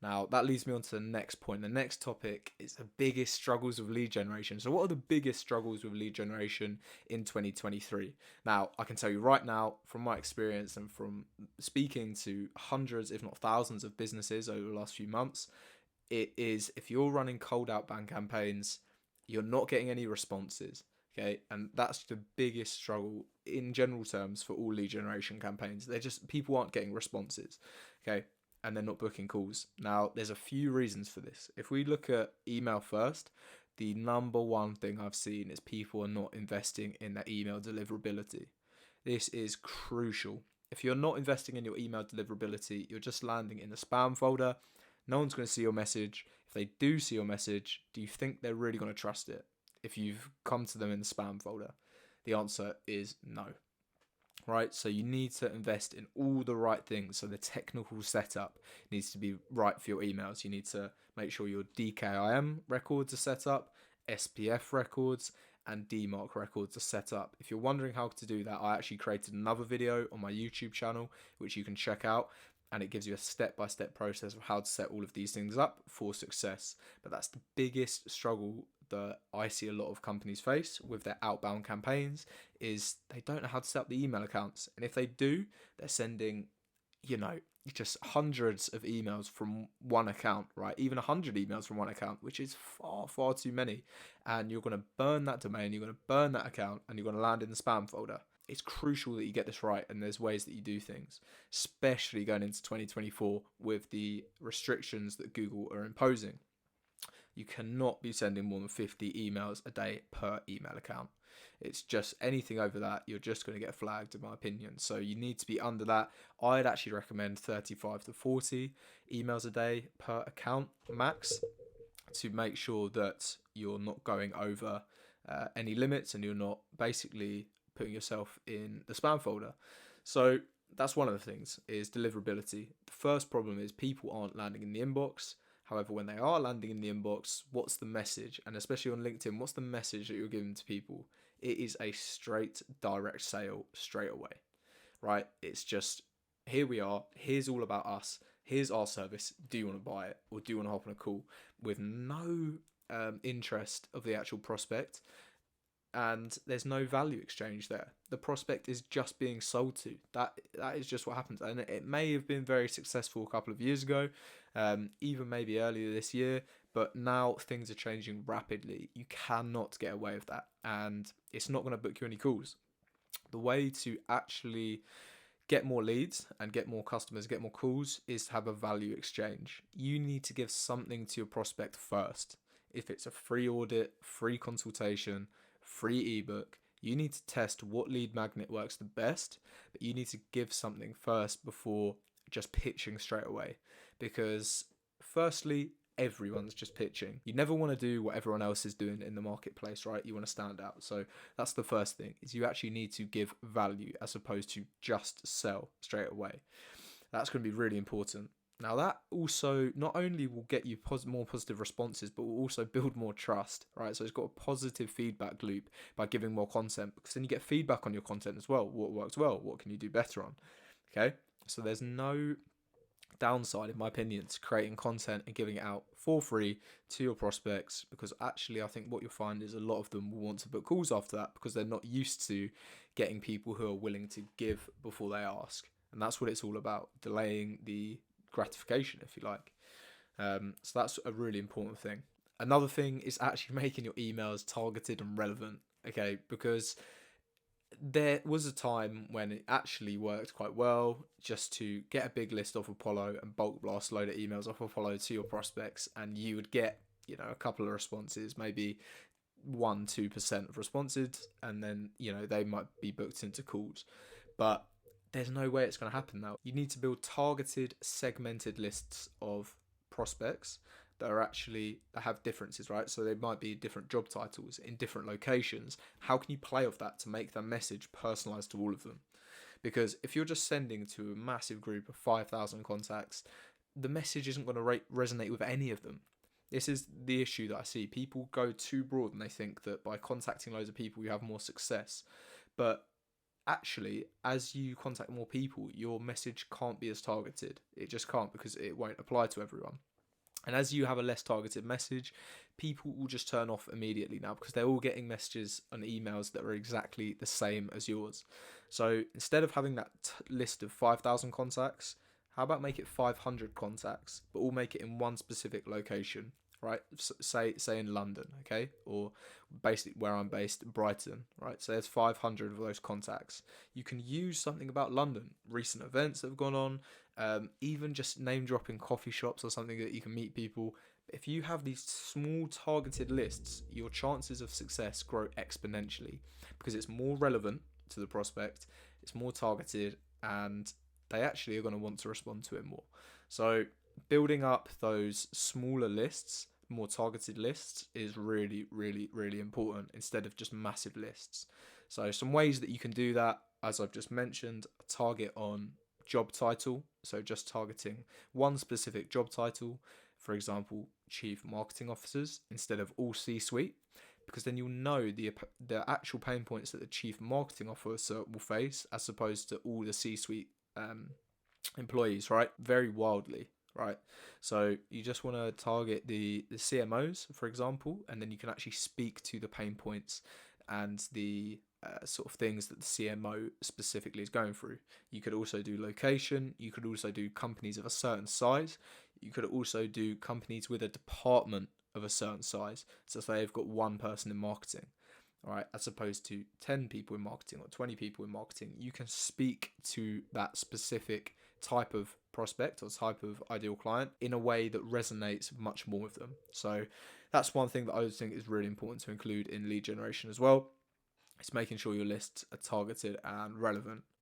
Now, that leads me on to the next point. The next topic is the biggest struggles with lead generation. So, what are the biggest struggles with lead generation in 2023? Now, I can tell you right now, from my experience and from speaking to hundreds, if not thousands, of businesses over the last few months, it is if you're running cold outbound campaigns, you're not getting any responses. Okay, and that's the biggest struggle in general terms for all lead generation campaigns. They're just people aren't getting responses. Okay, and they're not booking calls. Now, there's a few reasons for this. If we look at email first, the number one thing I've seen is people are not investing in their email deliverability. This is crucial. If you're not investing in your email deliverability, you're just landing in the spam folder. No one's going to see your message. If they do see your message, do you think they're really going to trust it if you've come to them in the spam folder? The answer is no. Right, so you need to invest in all the right things. So the technical setup needs to be right for your emails. You need to make sure your DKIM records are set up, SPF records, and DMARC records are set up. If you're wondering how to do that, I actually created another video on my YouTube channel, which you can check out, and it gives you a step-by-step process of how to set all of these things up for success. But that's the biggest struggle that I see a lot of companies face with their outbound campaigns is they don't know how to set up the email accounts. And if they do, they're sending, just hundreds of emails from one account, right? Even 100 emails from one account, which is far, far too many. And you're going to burn that domain, you're going to burn that account, and you're going to land in the spam folder. It's crucial that you get this right, and there's ways that you do things, especially going into 2024 with the restrictions that Google are imposing. You cannot be sending more than 50 emails a day per email account. It's just anything over that, you're just going to get flagged, in my opinion. So you need to be under that. I'd actually recommend 35 to 40 emails a day per account max to make sure that you're not going over any limits and you're not basically putting yourself in the spam folder. So that's one of the things is deliverability. The first problem is people aren't landing in the inbox. However, when they are landing in the inbox, what's the message? And especially on LinkedIn, what's the message that you're giving to people? It is a straight direct sale straight away, right? It's just, here we are. Here's all about us. Here's our service. Do you want to buy it? Or do you want to hop on a call? With no interest of the actual prospect. And there's no value exchange there. The prospect is just being sold to. That is just what happens. And it may have been very successful a couple of years ago, even maybe earlier this year, but now things are changing rapidly. You cannot get away with that, and it's not going to book you any calls. The way to actually get more leads and get more customers, get more calls, is to have a value exchange. You need to give something to your prospect first. If it's a free audit, free consultation, free ebook, you need to test what lead magnet works the best, but you need to give something first before just pitching straight away. Because firstly, everyone's just pitching. You never want to do what everyone else is doing in the marketplace, right? You want to stand out. So that's the first thing, is you actually need to give value as opposed to just sell straight away. That's going to be really important. Now, that also not only will get you more positive responses, but will also build more trust, right? So it's got a positive feedback loop by giving more content, because then you get feedback on your content as well. What works well? What can you do better on? Okay, so there's no downside, in my opinion, to creating content and giving it out for free to your prospects, because actually I think what you'll find is a lot of them will want to book calls after that because they're not used to getting people who are willing to give before they ask. And that's what it's all about, delaying the gratification, if you like. So that's a really important thing. Another thing is actually making your emails targeted and relevant, okay? Because there was a time when it actually worked quite well just to get a big list off Apollo and bulk blast a load of emails off Apollo to your prospects, and you would get, a couple of responses, maybe 1-2% of responses, and then, they might be booked into calls. But there's no way it's going to happen now. You need to build targeted, segmented lists of prospects that have differences, right? So they might be different job titles in different locations. How can you play off that to make the message personalized to all of them? Because if you're just sending to a massive group of 5,000 contacts, the message isn't going to resonate with any of them. This is the issue that I see. People go too broad and they think that by contacting loads of people, you have more success. But actually, as you contact more people, your message can't be as targeted. It just can't, because it won't apply to everyone. And as you have a less targeted message, people will just turn off immediately now, because they're all getting messages and emails that are exactly the same as yours. So instead of having that list of 5,000 contacts, how about make it 500 contacts, but all make it in one specific location, right? Say in London, okay, or basically where I'm based, Brighton, right? So there's 500 of those contacts. You can use something about London, recent events that have gone on, even just name dropping coffee shops or something that you can meet people. If you have these small targeted lists, your chances of success grow exponentially, because it's more relevant to the prospect, it's more targeted, and they actually are going to want to respond to it more. So building up those smaller lists, more targeted lists, is really, really, really important, instead of just massive lists. So some ways that you can do that, as I've just mentioned, target on job title. So just targeting one specific job title, for example, chief marketing officers, instead of all C-suite, because then you'll know the actual pain points that the chief marketing officer will face, as opposed to all the C-suite employees, right? Very wildly, right? So you just want to target the CMOs, for example, and then you can actually speak to the pain points and the sort of things that the CMO specifically is going through. You could also do location. You could also do companies of a certain size. You could also do companies with a department of a certain size. So say they've got one person in marketing, all right, as opposed to 10 people in marketing or 20 people in marketing. You can speak to that specific type of prospect or type of ideal client in a way that resonates much more with them. So that's one thing that I think is really important to include in lead generation as well. It's making sure your lists are targeted and relevant.